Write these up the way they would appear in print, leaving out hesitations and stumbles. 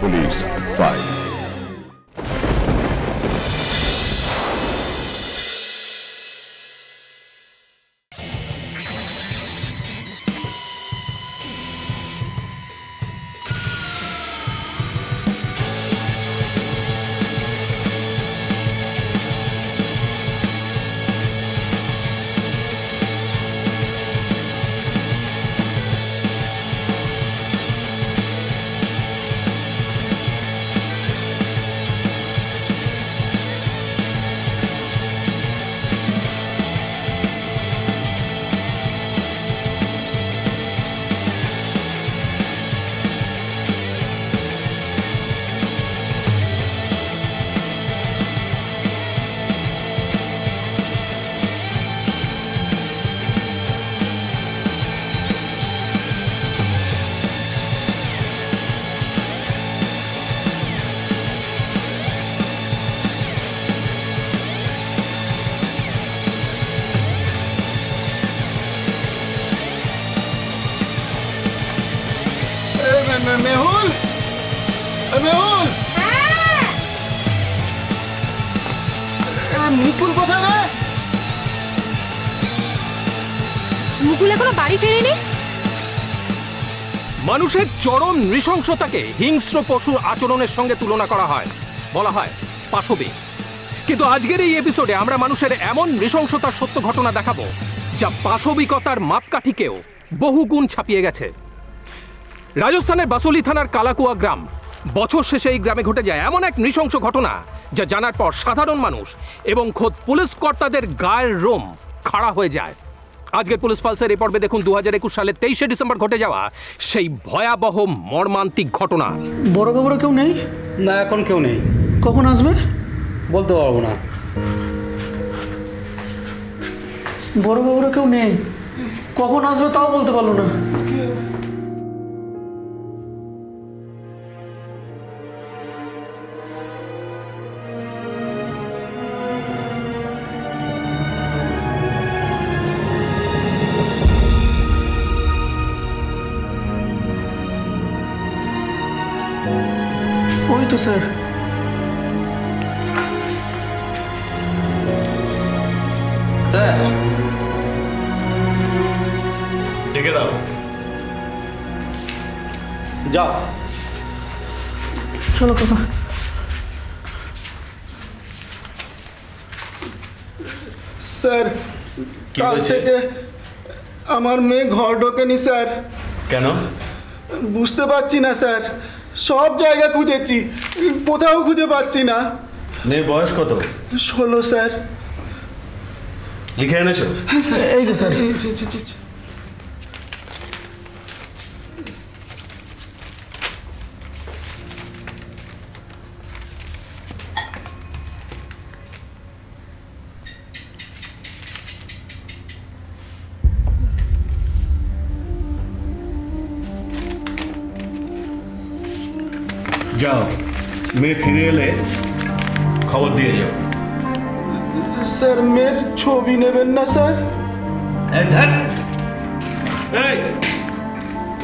Police file. Mehul, Mehul, Mukul কোথায় রে? মুকুল এখনো বাড়ি ফেরেনি। মানুষের চরম নৃশংসতাকে হিংস্র পশুর আচরণের সঙ্গে তুলনা করা হয়, বলা হয় পাশবিক। কিন্তু আজকের এই এপিসোডে আমরা মানুষের এমন নৃশংসতার সত্য ঘটনা দেখাবো যা পাশবিকতার মাপকাঠিকেও বহুগুণ ছাপিয়ে গেছে। রাজস্থানের বাসলি থানার কালাকুয়া গ্রাম, বছর শেষে এই গ্রামে ঘটে যায় এমন এক নৃশংস ঘটনা যা জানার পর সাধারণ মানুষ এবং খোদ পুলিশ কর্তাদের গায়ের রোম খাড়া হয়ে যায়। আজকের পুলিশ পালসের এই পর্বে দেখুন 2021 সালের 23শে ডিসেম্বর ঘটে যাওয়া সেই ভয়াবহ মর্মান্তিক ঘটনা। বড়বাবুরা কেউ নেই? না, এখন কেউ নেই। কখন আসবে বলতে পারবো না। বড়বাবুরা কেউ নেই, কখন আসবে তাও বলতে পারলো না। ওই তো স্যার। স্যার, ডেকে দাও। যাও, চলো কাকা। স্যার, কাল থেকে আমার মেয়ে ঘর ঢোকেনি স্যার। কেন? বুঝতে পারছি না স্যার, সব জায়গা খুঁজেছি, কোথাও খুঁজে পাচ্ছি না। মেয়ের বয়স কত? 16 স্যার। লিখে এনেছো? এই যে স্যার। যাও, মেয়ে ফিরে এলে খবর দিয়ে যাও। স্যার, মেয়ের ছবি নেবেন না স্যার?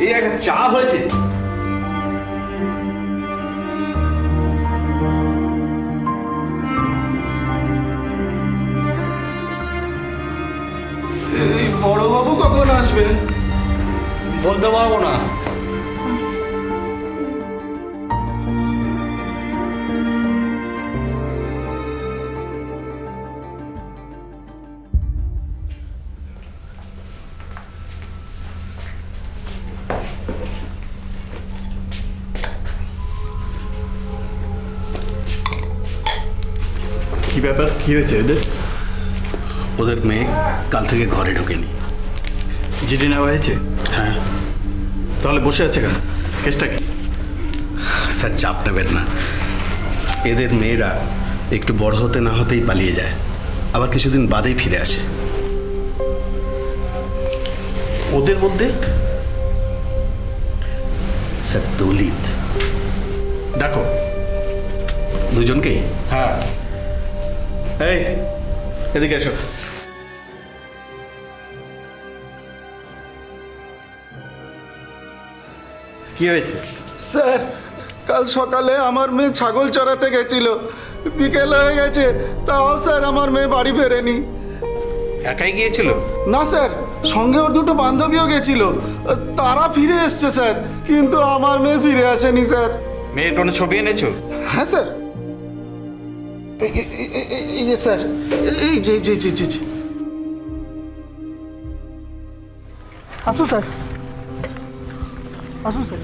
এই একটা চা হয়েছে। এই বড়বাবু কখন আসবে? বলতে পারবো না। কি ব্যাপার, কি হয়েছে এদের? ওদের মেয়ে কাল থেকে ঘরে ঢোকেনি। জিডি নেওয়া হয়েছে? হ্যাঁ। তাহলে বসে আছে কেন? কেসটা কি? স্যার, চাপ নেবেন না। এদের মেয়েরা একটু বড় হতে না হতেই পালিয়ে যায়, আবার কিছুদিন বাদেই ফিরে আসে। ওদের মধ্যে? স্যার, দলিত। ডাকো দুজনকেই। হ্যাঁ। এই, এদিকে এসো। কি হয়েছে? স্যার, কাল সকালে আমার মেয়ে ছাগল চড়াতে গেছিল, বিকেল হয়ে গেছে, তাও স্যার আমার মেয়ে বাড়ি ফেরেনি। একাই গিয়েছিল? না স্যার, সঙ্গে ওর দুটো বান্ধবীও গেছিল, তারা ফিরে এসছে স্যার, কিন্তু আমার মেয়ে ফিরে আসেনি স্যার। মেয়ের কোনো ছবি এনেছো? হ্যাঁ স্যার, এই যে স্যার, এই যে জি জি জি জি। আসুন স্যার, আসুন স্যার।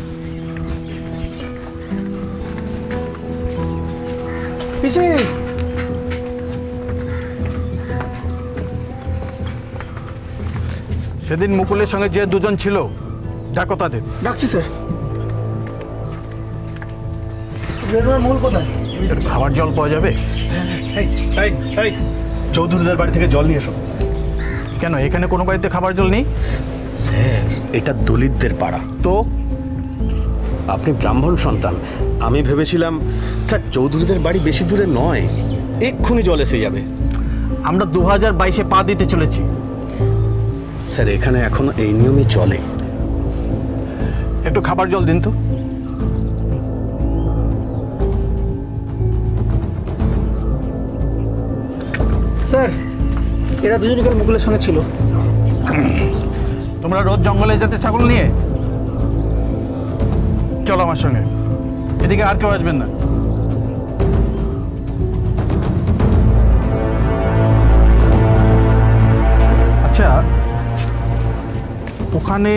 পিসি, সেদিন মুকুলের সঙ্গে যে দুজন ছিল, ডাকো তাদের। ডাকছি স্যার। বেরোনোর মূল কোথায়? খাবার জল পাওয়া যাবে? চৌধুরীদের বাড়ি থেকে জল নিয়ে এসো। কেন, এখানে কোনো বাড়িতে খাবার জল নেই? স্যার, এটা দলিতদের পাড়া। তো আপনি ব্রাহ্মণ সন্তান, আমি ভেবেছিলাম স্যার চৌধুরীদের বাড়ি বেশি দূরে নয়, এক্ষুনি জল এসে যাবে। আমরা 2022-এ পা দিতে চলেছি। স্যার, এখানে এখন এই নিয়মই চলে। একটু খাবার জল দিন তো। স্যার, এরা দুজনই কাল মুকুলের সঙ্গে ছিল। তোমরা রোজ জঙ্গলে যেতে ছাগল নিয়ে? চলো আমার সঙ্গে, এদিকে আর কেউ আসবেন না। আচ্ছা, ওখানে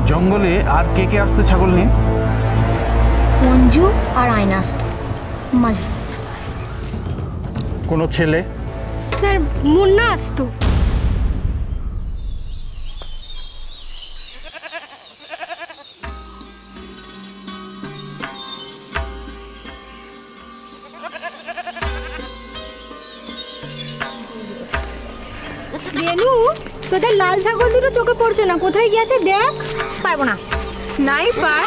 জঙ্গলে আর কে কে আসতো ছাগল নিয়ে? মঞ্জু আর আয়না আসতো মাঝে। কোনো ছেলে? স্যার, মুন্না আসতো। রেনু, তোদের লাল ছাগল দুটো চোখে পড়ছে না, কোথায় গিয়েছে দেখ। পারবো না। নাই পার,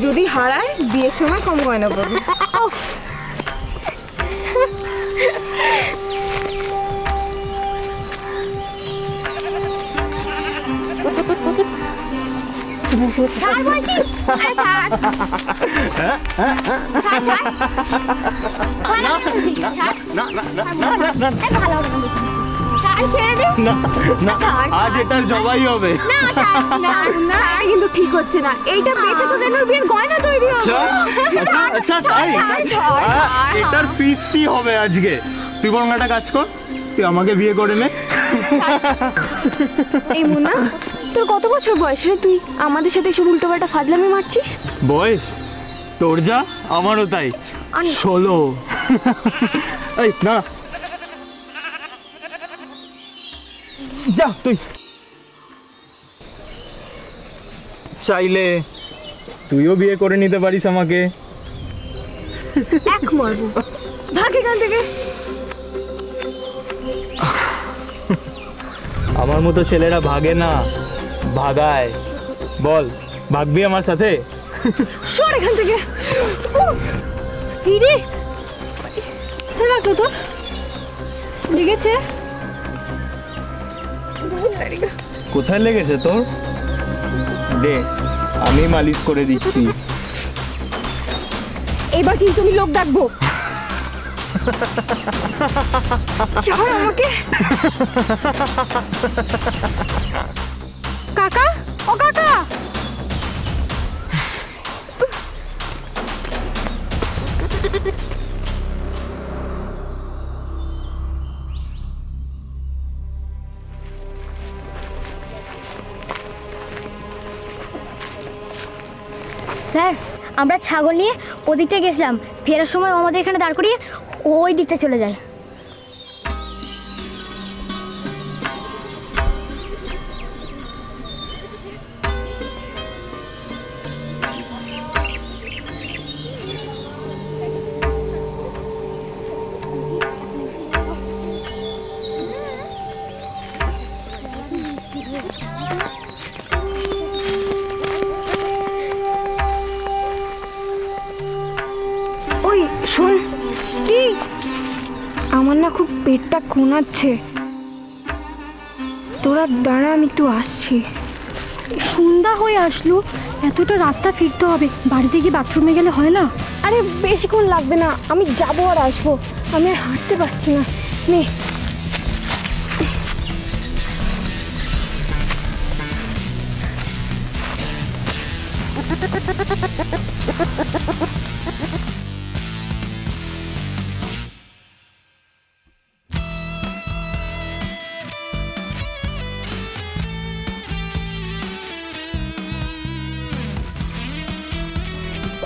যদি হারায় বিয়ের সময় কম গয়না পড়বে। ছাড় বলছি। আরে ছাড়। ছাড়, ছাড়। ভালো বলছি, ছাড়। এই ভালো হবে না দেখি। ছাড়, ছেড়ে দে। আজ এটার জবাই হবে। না, ছাড়, না, না, কিন্তু ঠিক হচ্ছে না, এইটা বেঁচে তো রেনুর বিয়ের গয়না তৈরি হবে। আচ্ছা তাই? এটার ফিস্টই হবে আজকে। তুই বরং একটা কাজ কর, তুই আমাকে বিয়ে করে নে। এই মুন্না, তোর কত বছর বয়স রে? তুই আমাদের সাথে এসব উল্টোপাল্টা ফাজলামি মারছিস? বয়স তোর যা, আমারও তাই, 16। এই না, যা তুই। চাইলে তুইও বিয়ে করে নিতে পারিস আমাকে। এক মারবো, ভাগ এখান থেকে। আমার মতো ছেলেরা ভাগে না, ভাগায়। বল, ভাগবি আমার সাথে? সর এখান থেকে। হিরে লাগতো তো, লেগেছে? কোথায় লেগেছে তোর? দে, আমি মালিশ করে দিচ্ছি। এবার কিন্তু আমি লোক ডাকবো। ছাড় আমাকে। কাকা, ও কাকা। স্যার, আমরা ছাগল নিয়ে ওদিকটা গেছিলাম, ফেরার সময় আমাদের এখানে দাঁড় করিয়ে ওই দিকটা চলে যায়। ওই শোন, কি আমার না খুব পেটটা কোনাচ্ছে, তোরা দাঁড়া, আমি একটু আসছি। সন্ধ্যা হয়ে আসলো, এতটা রাস্তা ফিরতে হবে, বাড়িতে গিয়ে বাথরুমে গেলে হয় না? আরে বেশিক্ষণ লাগবে না, আমি যাবো আর আসবো, আমি আর হাঁটতে পারছি না। নে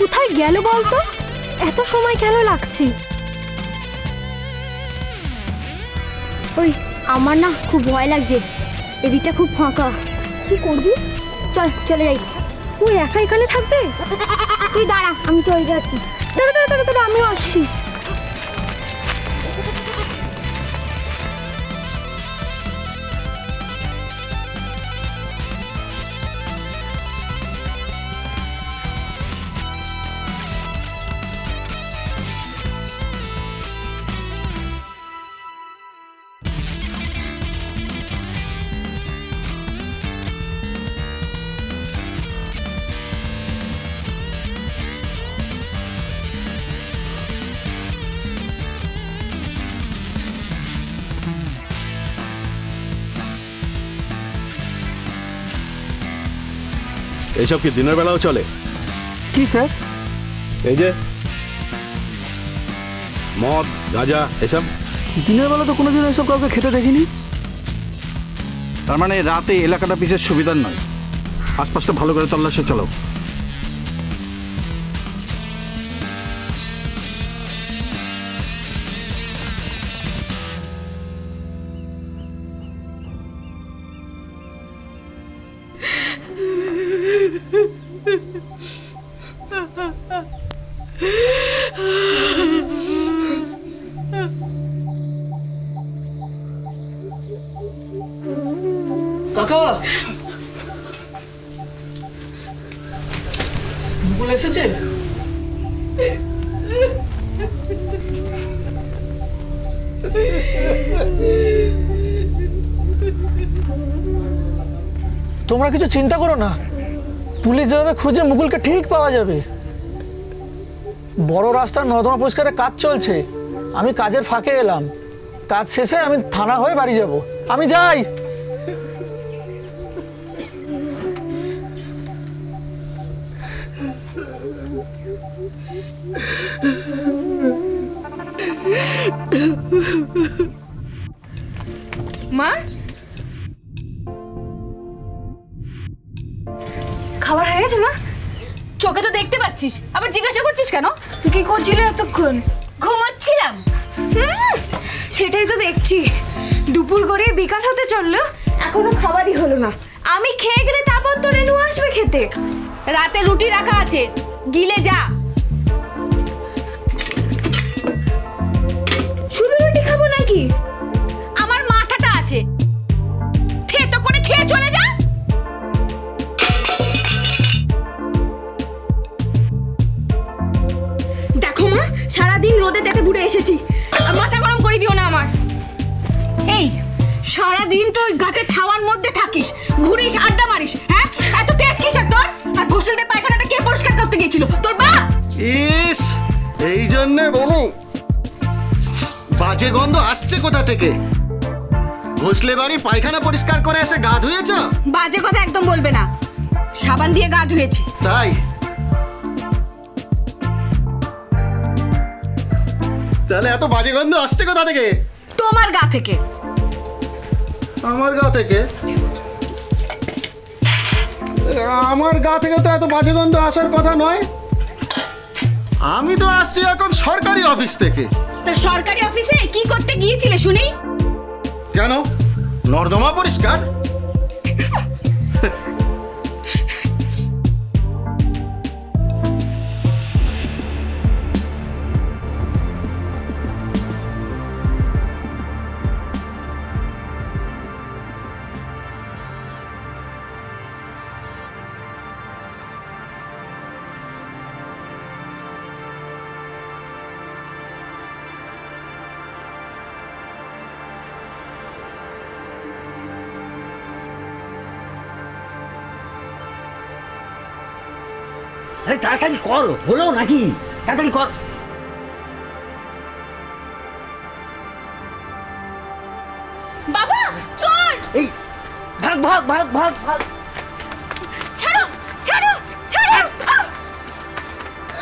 কোথায় গেল বলতো? এত সময় কেন লাগছে? ওই আমার না খুব ভয় লাগছে, এদিকটা খুব ফাঁকা। কি করবি? চল চলে যাই। ওই একা এখানে থাকবে? তুই দাঁড়া, আমি চলে যাচ্ছি। দাঁড়া দাঁড়া দাঁড়া দাঁড়া, আমিও আসছি। এইসব কি দিনের বেলাও চলে? কি স্যার? এই যে মদ গাঁজা এসব দিনের বেলা তো কোনোদিন এসব কাউকে খেতে দেখিনি। তার মানে রাতে এলাকাটা বিশেষ সুবিধার নয়। আশপাশটা ভালো করে তল্লাশি চলো। কাকা, মুকুল এসেছে? তোমরা কিছু চিন্তা করো না, পুলিশ যেভাবে খুঁজে মুকুলকে ঠিক পাওয়া যাবে। বড় রাস্তার নর্দমা পরিষ্কারের কাজ চলছে, আমি কাজের ফাঁকে এলাম, কাজ শেষে আমি থানা হয়ে বাড়ি যাব। আমি যাই। মা, খাবার হয়ে গেছে? মা, চোখে তো দেখতে পাচ্ছিস, আবার জিজ্ঞাসা করছিস কেন? তুই কি করছিলি এতক্ষণ? ঘুমাচ্ছিলাম। সেটাই তো দেখছি, দুপুর করে বিকাল হতে চললো, এখনো খাবারই হলো না। আমি খেয়ে গেলে তারপর তো রেনু আসবে খেতে। রাতে রুটি রাখা আছে, গিলে যা। শুধু রুটি খাবো নাকি? আমার মাথাটা আছে, থেতো করে খেয়ে চলে যা। দেখো মা, সারাদিন রোদে তেতে ঘুরে এসেছি, আর মাথা গরম করে দিও না আমার। এই সারাদিন তো ওই গাছের ছাওয়ার মধ্যে থাকিস, ঘুরিস, আড্ডা মারিস। হ্যাঁ, এত তেজ কিসের তোর? আর ঘোষালদের পায়খানাটা কে পরিষ্কার করতে গিয়েছিল? তোর বাপ। ইস, এই জন্যে বলি বাজে গন্ধ আসছে কোথা থেকে? ঘোষলে বাড়ি পায়খানা পরিষ্কার করে এসে গা ধুয়েছ? বাজে কথা একদম বলবে না, সাবান দিয়ে গা ধুয়েছি। তাই? তাহলে এত বাজে গন্ধ আসছে কোথা থেকে? তোমার গা থেকে। আমার গা থেকে? আমার গা থেকে তো এত বাজে গন্ধ আসার কথা নয়। আমি তো আসছি এখন সরকারি অফিস থেকে। তা সরকারি অফিসে কি করতে গিয়েছিলে শুনি? কেন, নর্দমা পরিষ্কার? আরে তাড়াতাড়ি কর, হলো নাকি? তাড়াতাড়ি কর। বাবা চোর! এই ভাগ ভাগ ভাগ ভাগ ভাগ। ছাড়ো ছাড়ো ছাড়ো!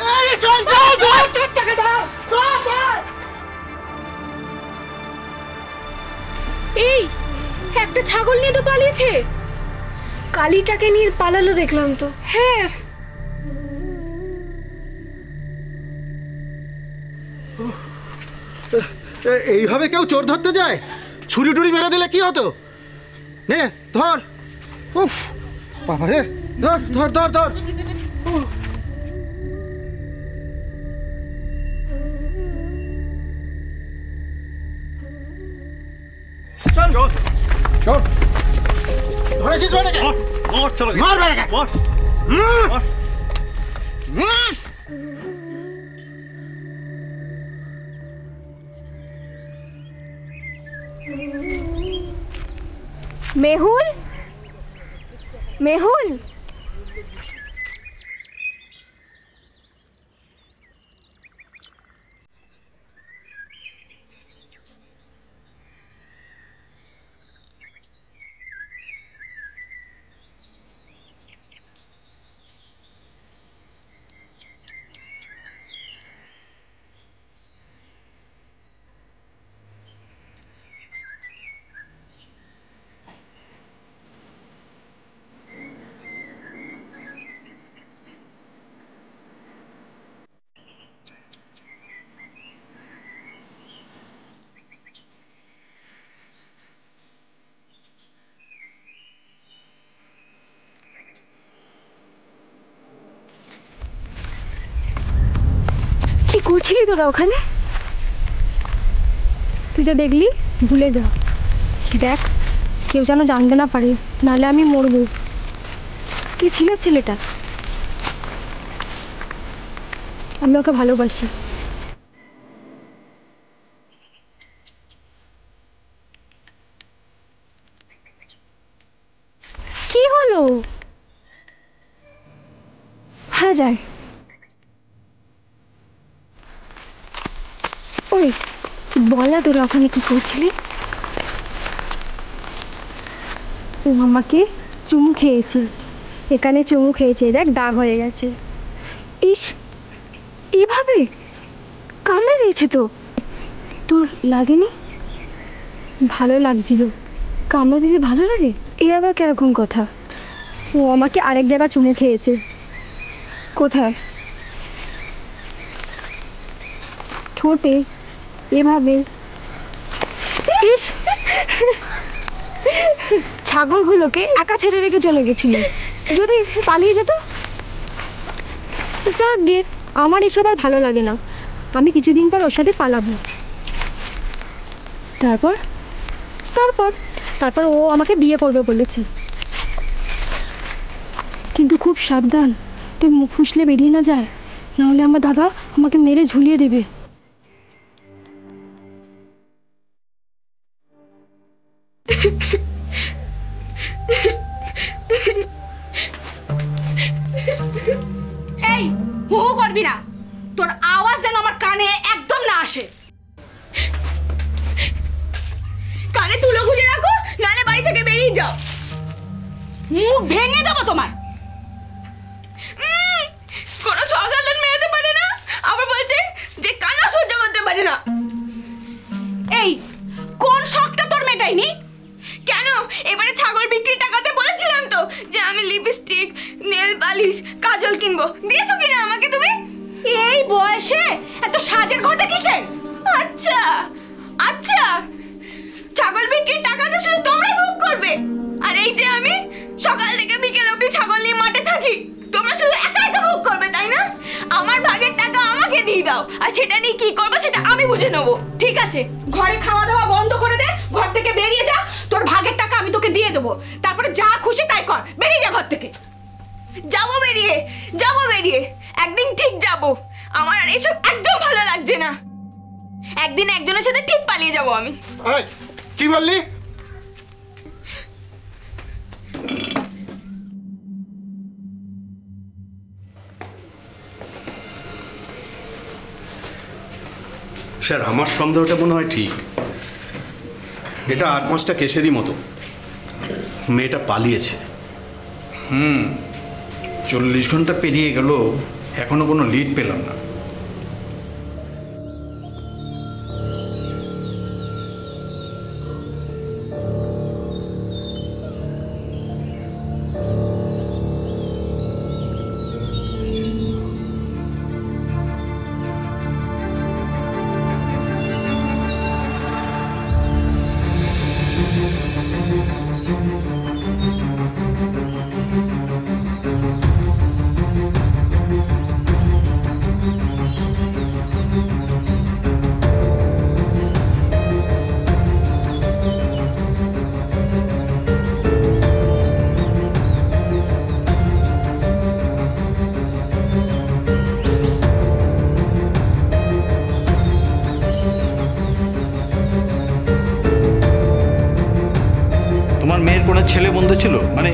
এই চল চল চল, টাকা দাও, চল চল। এই একটা ছাগল নিয়ে তো পালিয়েছে। কালীটাকে নিয়ে পালালো দেখলাম তো। হ্যাঁ এইভাবে কেউ চোর ধরতে যায়? ছুরি টুরি মেরে দিলে কি হতো? নে ধর। উফ বাবা রে, ধর ধর ধর ধর। চল চল চল। ধরেছিস ওটাকে? মার বেটাকে। মেহুল, মেহুল, কি করছিলি তোরা ওখানে? তুই যা দেখলি ভুলে যা। দেখ কেউ যেন জানতে না পারে, নাহলে আমি মরবো। কি ছিল ছেলেটা? আমি ওকে ভালোবাসি। কি হলো? হ্যাঁ যায়। ওই বল না, তোরা ওখানে কি করছিলি? ও আমাকে চুমু খেয়েছে, এখানে চুমু খেয়েছে, দেখ দাগ হয়ে গেছে। ইস, এভাবে কামড়ে দিয়েছে তো? তোর লাগেনি? ভালো লাগছিল। কামড়ে দিতে ভালো লাগে? এ আবার কিরকম কথা? ও আমাকে আরেক জায়গায় চুমু খেয়েছে। কোথায়? ঠোঁটে, এভাবে। ইস, ছাগলগুলোকে একা ছেড়ে রেখে চলে গেছিল, যদি পালিয়ে যেত। যাক গে, আমার এসব আর ভালো লাগে না। আমি কিছুদিন পর ওর সাথে পালাবো। তারপর তারপর তারপর ও আমাকে বিয়ে করবে বলেছে। কিন্তু খুব সাবধান, তুই মুখ ফুসলে বেরিয়ে না যায়, নাহলে আমার দাদা আমাকে মেরে ঝুলিয়ে দেবে। এই হু হু করবি না, তোর আওয়াজ যেন আমার কানে একদম না আসে। কানে তুলো গুঁজে রাখো, নালে বাড়ি থেকে বেরিয়ে যাও। মুখ ভেঙে দেবো তোমার। কোনো সগাদন মেরেতে পারে না, আবার বলছে যে কান্না সহ্য করতে পারে না। এই কোন শখটা তোর মেটাইনি? কেন এবারে ছাগল বিক্রির টাকাতে বলেছিলাম তো যে আমি লিপস্টিক, নেল পালিশ, কাজল কিনবো, দিয়েছো কিনা আমাকে তুমি? এই বয়সে এত সাজের ঘটা কিসের? আচ্ছা আচ্ছা, ছাগল বিক্রির টাকা তো শুধু তোমরাই ভোগ করবে। আর এই যে আমি সকাল থেকে বিকেল অবধি ছাগল নিয়ে মাঠে থাকি, তোমরা শুধু একা একা ভোগ করবে, তাই না? আমার ভাগের টাকা আমাকে দিয়ে দাও, আর সেটা নিয়ে কি করবো সেটা আমি বুঝে নেবো। ঠিক আছে, ঘরে খাওয়া দাওয়া বন্ধ করে দে, ঘর থেকে বেরিয়ে যা। তোর ভাগের টাকা আমি তোকে দিয়ে দেবো, তারপরে যা খুশি তাই কর। বেরিয়ে যা ঘর থেকে। যাবো বেরিয়ে, যাবো বেরিয়ে, একদিন ঠিক যাবো। আমার আর এসব একদম ভালো লাগছে না। একদিন একজনের সাথে ঠিক পালিয়ে যাবো আমি। কি বললি? স্যার আমার সন্দেহটা মনে হয় ঠিক। এটা 8-5টা কেসেরই মতো। মেয়েটা পালিয়েছে। 40 ঘন্টা পেরিয়ে গেল, এখনো কোনো লিড পেলাম না। মেয়ের কোনো ছেলে বন্ধু ছিল, মানে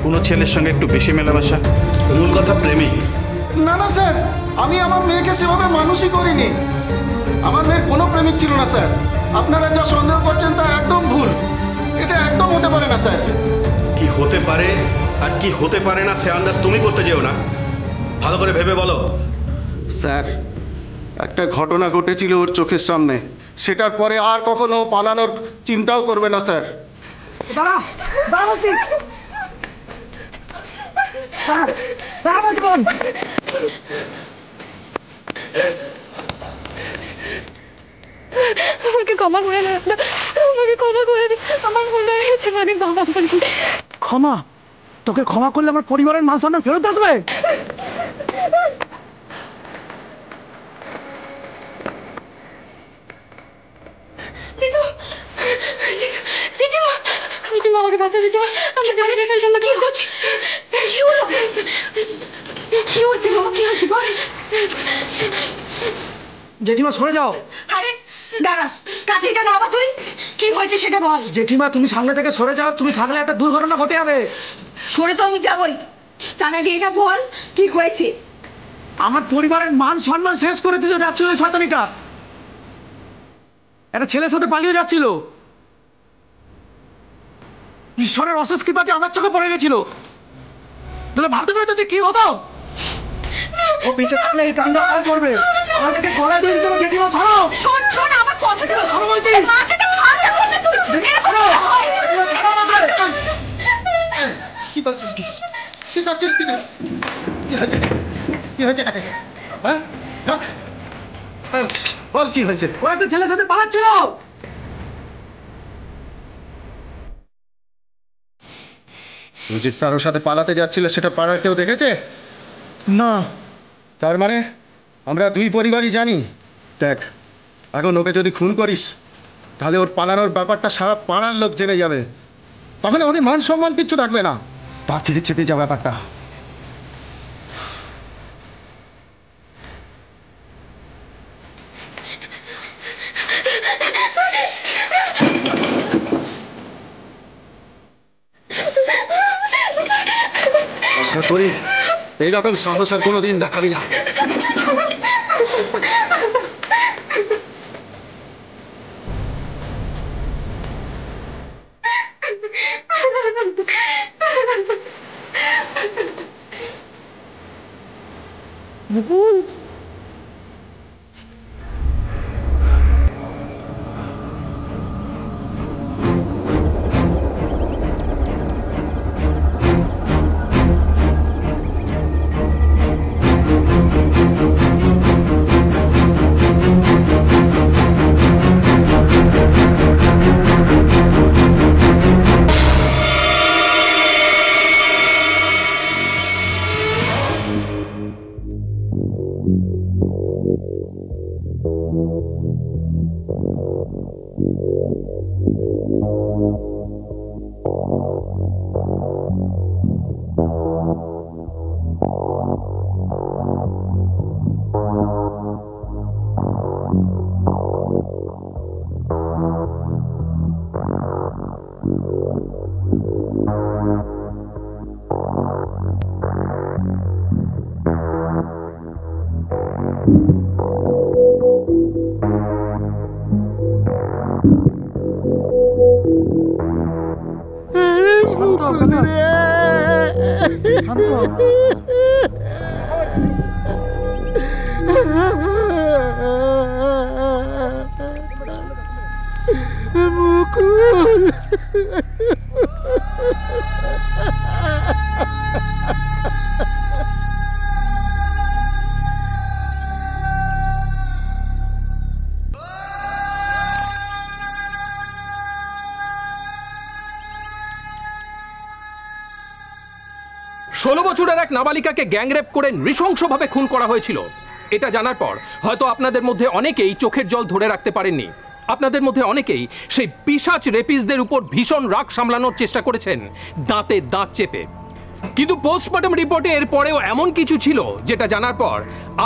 কোনো ছেলের সঙ্গে একটু বেশি মেলামেশা? মূল কথা প্রেমিক। না না স্যার, আমি আমার মেয়েকে সেভাবে মানুষই করিনি। আমার মেয়ের কোনো প্রেমিক ছিল না স্যার। আপনারা যা সন্দেহ করছেন তা একদম ভুল। এটা একদম হতে পারে না স্যার। কি হতে পারে আর কি হতে পারে না সে আন্দাজ তুমি করতে যেও না, ভালো করে ভেবে বলো। স্যার, একটা ঘটনা ঘটেছিল ওর চোখের সামনে, সেটার পরে আর কখনো পালানোর চিন্তাও করবে না স্যার। দাঁড়া দাঁড়া বলছি, দাঁড়া বলছি বোন। আমাকে ক্ষমা করে দেন, আমাকে ক্ষমা করে দিন, আমার ভুল হয়ে গেছে, মানে ক্ষমা করে দিন। ক্ষমা? তোকে ক্ষমা করলে আমার পরিবারের মান সম্মান ফেরত আসবে? জেঠিমা আমাকে বাঁচা, জেঠিমা আমি জানি না জন্য কি হচ্ছে। কি হলো? কি হচ্ছে বাবা, কি হচ্ছে বল? জেঠিমা সরে যাও। আরে দাঁড়া, কাঠিটা না আবার তুই কি হয়েছে সেটা বল। জেঠিমা তুমি সামনে থেকে সরে যাও, তুমি থাকলে একটা দুর্ঘটনা ঘটে যাবে। সরে তো আমি যাবই, তার আগে এটা বল কি হয়েছে। আমার পরিবারের মান সম্মান শেষ করে দিতে যাচ্ছিল ওই শয়তানিটা। একটা ছেলের সাথে পালিয়ে যাচ্ছিল। ঈশ্বরের অশেষ কৃপা যে আমার চোখে পড়ে গেছিল। তাহলে ভাবতে পেরেছো যে কি হতো? ও পিছে থাকলে এই কাণ্ড আর করবে। আমাকে গলায় দিয়ে দিতে হবে। জেঠিমা সরো। শোন শোন আমার কথাটা সরো বলছি। মাথাটা ঠান্ডা কর না তুই। সরো। জেঠিমা ছাড়ো আমাকে। কি বলছিস কি? কি করছিস কি? কি হয়েছে? কি হয়েছে নাকি? হ্যাঁ? বল কি হয়েছে? ও একটা ছেলের সাথে পালাচ্ছিল। তুই যে কারোর সাথে পালাতে যাচ্ছিল সেটা পাড়ার কেউ দেখেছে? না। তার মানে আমরা দুই পরিবারই জানি। দেখ, এখন ওকে যদি খুন করিস তাহলে ওর পালানোর ব্যাপারটা সারা পাড়ার লোক জেনে যাবে। তখন আমাদের মান সম্মান কিচ্ছু থাকবে না। তার ছেড়ে চেপে যাওয়া ব্যাপারটা। আশা করি এইরকম সাহস আর কোনোদিন দেখাবি না। ষোলো বছরের এক নাবালিকাকে গ্যাংরেপ করে নৃশংসভাবে খুন করা হয়েছিল। এটা জানার পর হয়তো আপনাদের মধ্যে অনেকেই চোখের জল ধরে রাখতে পারেননি। আপনাদের মধ্যে অনেকেই সেই পিশাচ রেপিসদের উপর ভীষণ রাগ সামলানোর চেষ্টা করেছেন দাঁতে দাঁত চেপে। কিন্তু পোস্টমর্টম রিপোর্টে এর পরেও এমন কিছু ছিল যেটা জানার পর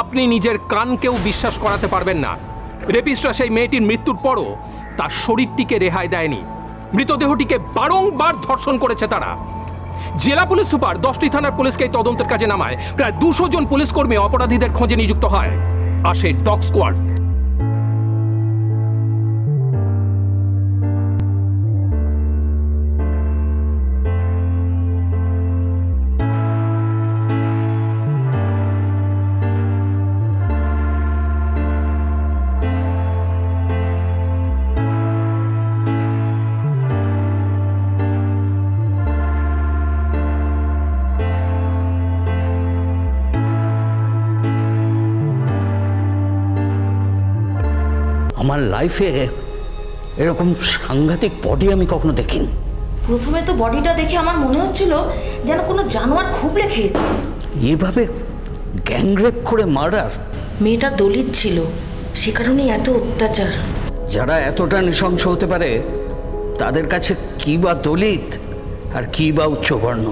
আপনি নিজের কানকেও বিশ্বাস করাতে পারবেন না। রেপিস্টরা সেই মেয়েটির মৃত্যুর পরও তার শরীরটিকে রেহাই দেয়নি, মৃতদেহটিকে বারংবার ধর্ষণ করেছে তারা। জেলা পুলিশ সুপার 10টি থানার পুলিশকে তদন্তের কাজে নামায়। প্রায় 200 জন পুলিশ কর্মী অপরাধীদের খোঁজে নিযুক্ত হয়। আসে ডগ স্কোয়াড। আমার লাইফে এরকম সাংঘাতিক বডি আমি কখনো দেখিনি। প্রথমে তো বডিটা দেখে আমার মনে হচ্ছিল যেন কোনো জানোয়ার খুবলে খেয়েছে। এভাবে গ্যাংরেপ করে মার্ডার? মেয়েটা দলিত ছিল, সে কারণেই এত অত্যাচার। যারা এতটা নৃশংস হতে পারে তাদের কাছে কি বা দলিত আর কি বা উচ্চবর্ণ?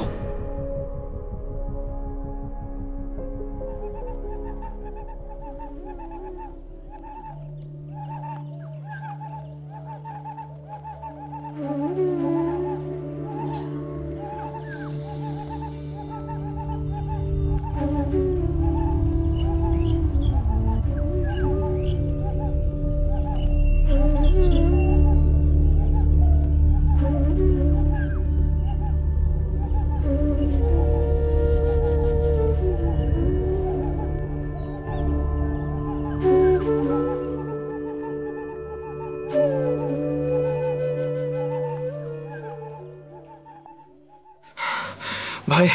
ভাই,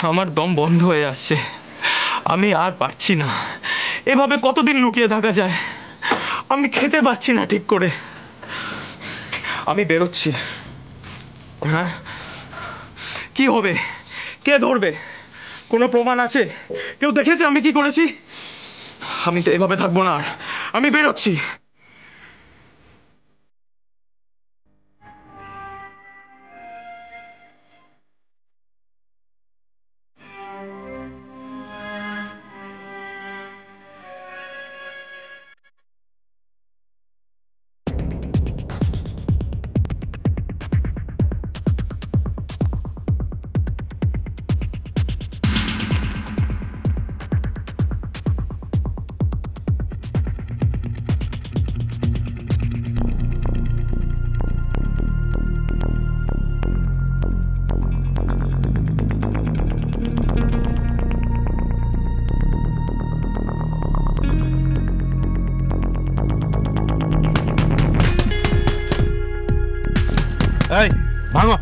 আমার দম বন্ধ হয়ে আসছে, আমি আর পারছি না। এভাবে কতদিন লুকিয়ে থাকা যায়? আমি খেতে পারছি না ঠিক করে। আমি বেরোচ্ছি। হ্যাঁ, কি হবে? কে ধরবে? কোনো প্রমাণ আছে? কেউ দেখেছে আমি কি করেছি? আমি তো এভাবে থাকবো না, আমি বেরোচ্ছি। এই ভাঙো।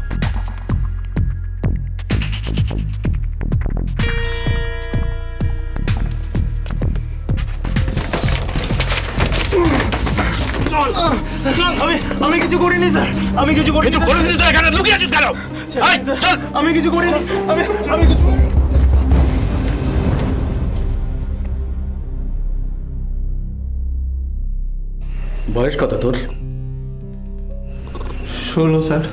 আমি কিছু করিনি স্যার, আমি কিছু করিনি। কিছু করিস তো এখানে লুকিয়ে আছিস কেন? এই চল। আমি কিছু করিনি, আমি কিছু। বয়স কত তোর? 16 স্যার।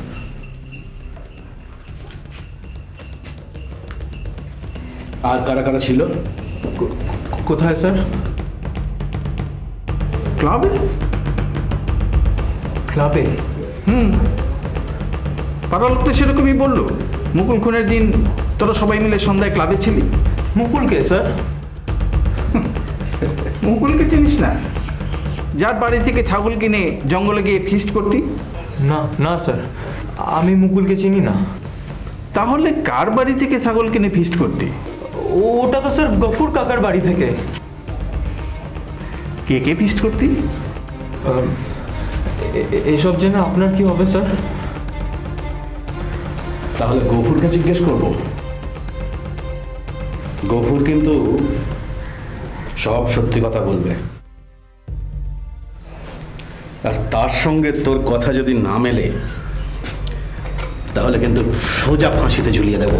আর কারা কারা ছিল? কোথায় স্যার? ক্লাবে। ক্লাবে? পাড়ার লোক তো সেরকমই বললো। মুকুল খুনের দিন তোরা সবাই মিলে সন্ধ্যায় ক্লাবে ছিলি। মুকুলকে স্যার? মুকুলকে চিনিস না? যার বাড়ি থেকে ছাগল কিনে জঙ্গলে গিয়ে ফিস্ট করতি? না না স্যার, আমি মুকুলকে চিনি না। তাহলে কার বাড়ি থেকে ছাগল কিনে ফিস্ট করতি? ওটা তো স্যার গফুর কাকার বাড়ি থেকে। কে কে ফিস্ট করতি? এসব জেনে আপনার কি হবে স্যার? তাহলে গফুরকে জিজ্ঞেস করব। গফুর কিন্তু সব সত্যি কথা বলবে, আর তার সঙ্গে তোর কথা যদি না মেলে তাহলে কিন্তু সোজা ফাঁসিতে ঝুলিয়ে দেব।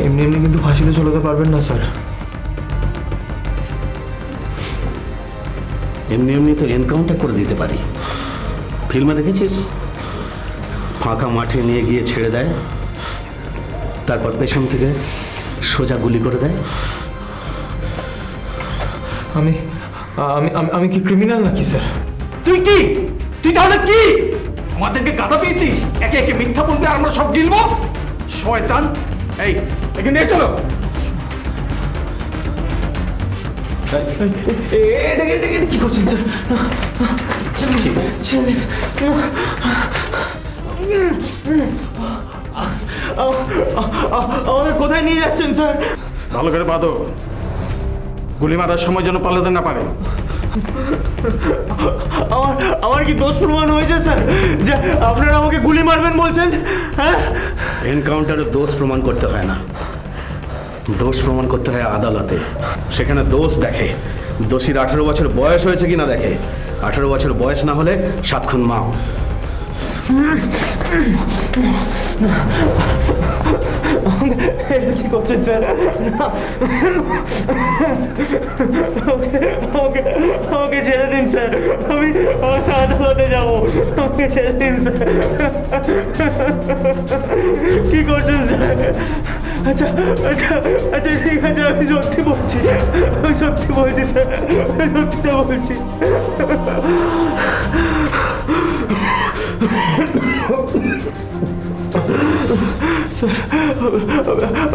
এমনি এমনি কিন্তু ফাঁসিতে ঝুলাতে পারবেন না স্যার। এমনি এমনি তো এনকাউন্টার করে দিতে পারি। ফিল্মে দেখেছিস, ফাঁকা মাঠে নিয়ে গিয়ে ছেড়ে দেয়, তারপর পেছন থেকে সোজা গুলি করে দেয়। আমি আমি আমি কি ক্রিমিনাল নাকি স্যার? তুই কি? তুই তাহলে কি? আমাদেরকে গাধা পেয়েছিস? একে একে মিথ্যা বলতে আর আমরা সব গিলবো? শয়তান! এই একে নিয়ে চলো। এটা কি করছেন স্যার? আমাদের কোথায় নিয়ে যাচ্ছেন স্যার? ভালো করে বাঁধো, গুলি মারার সময় যেন পালাতে না পারে। আমার কি দোষ প্রমাণ হয়েছে স্যার যে আপনারা আমাকে গুলি মারবেন বলছেন? হ্যাঁ, এনকাউন্টারে দোষ প্রমাণ করতে হয় না, দোষ প্রমাণ করতে হয় আদালতে। সেখানে দোষ দেখে দোষীর 18 বছর বয়স হয়েছে কিনা দেখে। 18 বছর বয়স না হলে 7 খুন মাপ। এটা কি করছেন স্যার? আমাকে ছেড়ে দিন স্যার, আমি আদালতে যাবো। আমাকে ছেড়ে দিন স্যার। কি করছেন স্যার? আচ্ছা আচ্ছা আচ্ছা ঠিক আছে, আমি সত্যি বলছি, আমি সত্যি বলছি স্যার, আমি সত্যিটা বলছি। স্যার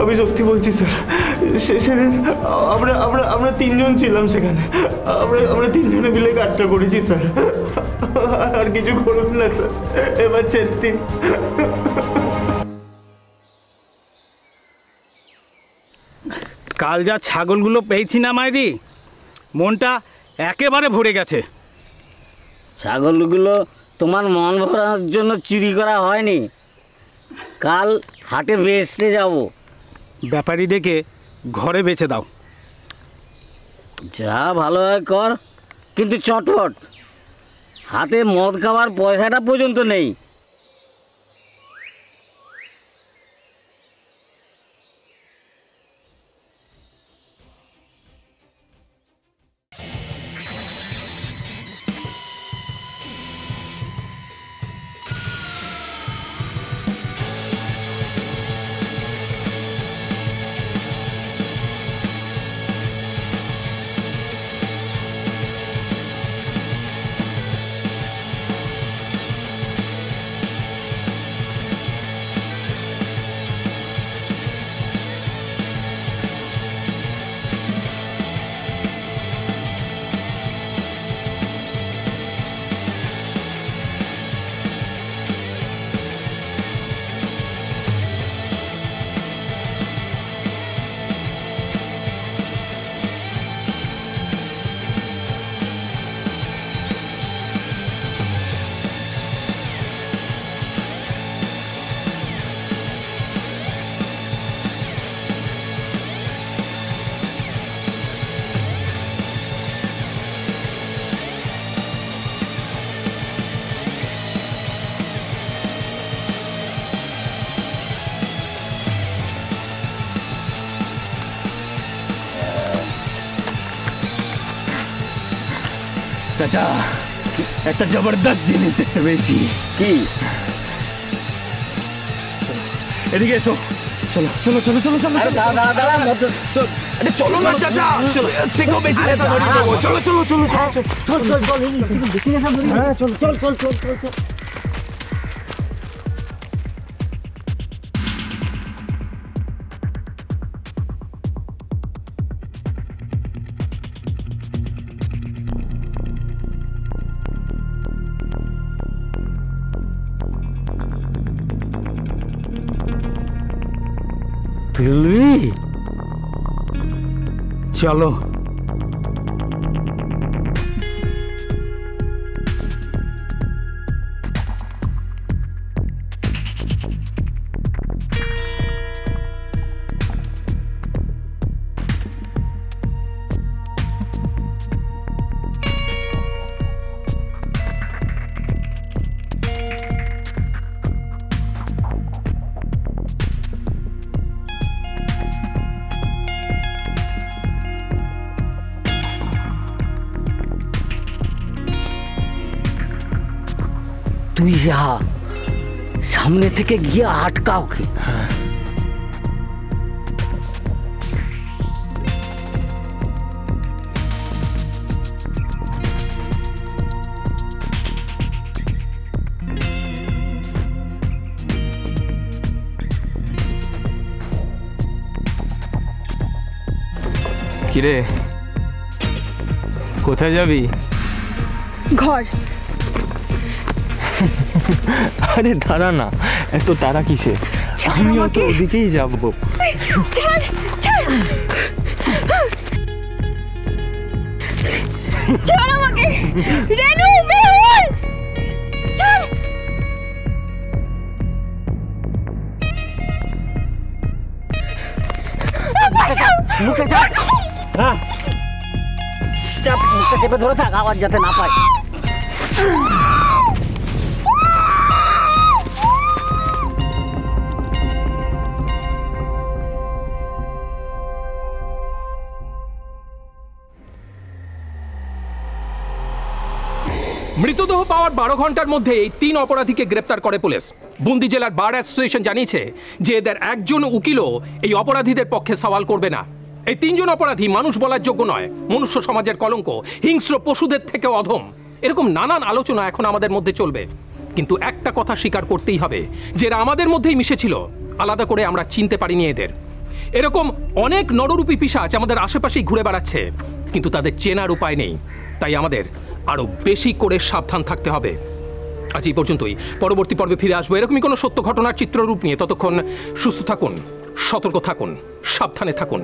আমি সত্যি বলছি স্যার, সেদিন আমরা 3 জন ছিলাম সেখানে। আমরা 3 জনে মিলে কাজটা করেছি স্যার। আর কিছু করুন না স্যার, এবার ছেড়ে দিন। কাল যা ছাগলগুলো পেয়েছি না মাইরি, মনটা একেবারে ভরে গেছে। ছাগলগুলো তোমার মন ভরার জন্য চুরি করা হয়নি, কাল হাটে বেচতে যাব। ব্যাপারী ডেকে ঘরে বেচে দাও। যা ভালো হয় কর, কিন্তু চটপট, হাতে মদ খাওয়ার পয়সাটা পর্যন্ত নেই। চাচা, একটা জবরদস্ত জিনিস দেখতে পেয়েছি। কি? এদিকে এসো। চলো চলো চলো চলো চলো। চলো না চাচা, থেকেও বেশি চলো চলো চলো চলো। চলবি? চলো। তুই যা, সামনে থেকে গিয়ে আটকা ওকে। কিরে, কোথায় যাবি? ঘর। আরে দাঁড়া না, এত তারা কিসে? আমিও তো ওদিকেই যাবো। ছাড় ছাড় ছাড় আমাকে, রেনু মেহুল ছাড়। মুখে চাপ, হ্যাঁ চাপ, মুখে চেপে ধরে থাক, আওয়াজ যাতে না পায়। মৃতদেহ পাওয়ার 12 ঘন্টার মধ্যে এই 3 অপরাধীকে গ্রেপ্তার করে পুলিশ। বুন্দি জেলার বার অ্যাসোসিয়েশন জানিয়েছে যে এদের একজন উকিলও এই অপরাধীদের পক্ষে সওয়াল করবে না। এই 3 জন অপরাধী মানুষ বলার যোগ্য নয়, মনুষ্য সমাজের কলঙ্ক, হিংস্র পশুদের থেকে অধম। এরকম নানান আলোচনা এখন আমাদের মধ্যে চলবে, কিন্তু একটা কথা স্বীকার করতেই হবে যে এরা আমাদের মধ্যেই মিশেছিল, আলাদা করে আমরা চিনতে পারিনি এদের। এরকম অনেক নররূপী পিশাচ আমাদের আশেপাশেই ঘুরে বেড়াচ্ছে, কিন্তু তাদের চেনার উপায় নেই। তাই আমাদের আরো বেশি করে সাবধান থাকতে হবে। আজ এই পর্যন্তই, পরবর্তী পর্বে ফিরে আসবো এরকমই কোনো সত্য ঘটনার চিত্ররূপ নিয়ে। ততক্ষণ সুস্থ থাকুন, সতর্ক থাকুন, সাবধানে থাকুন।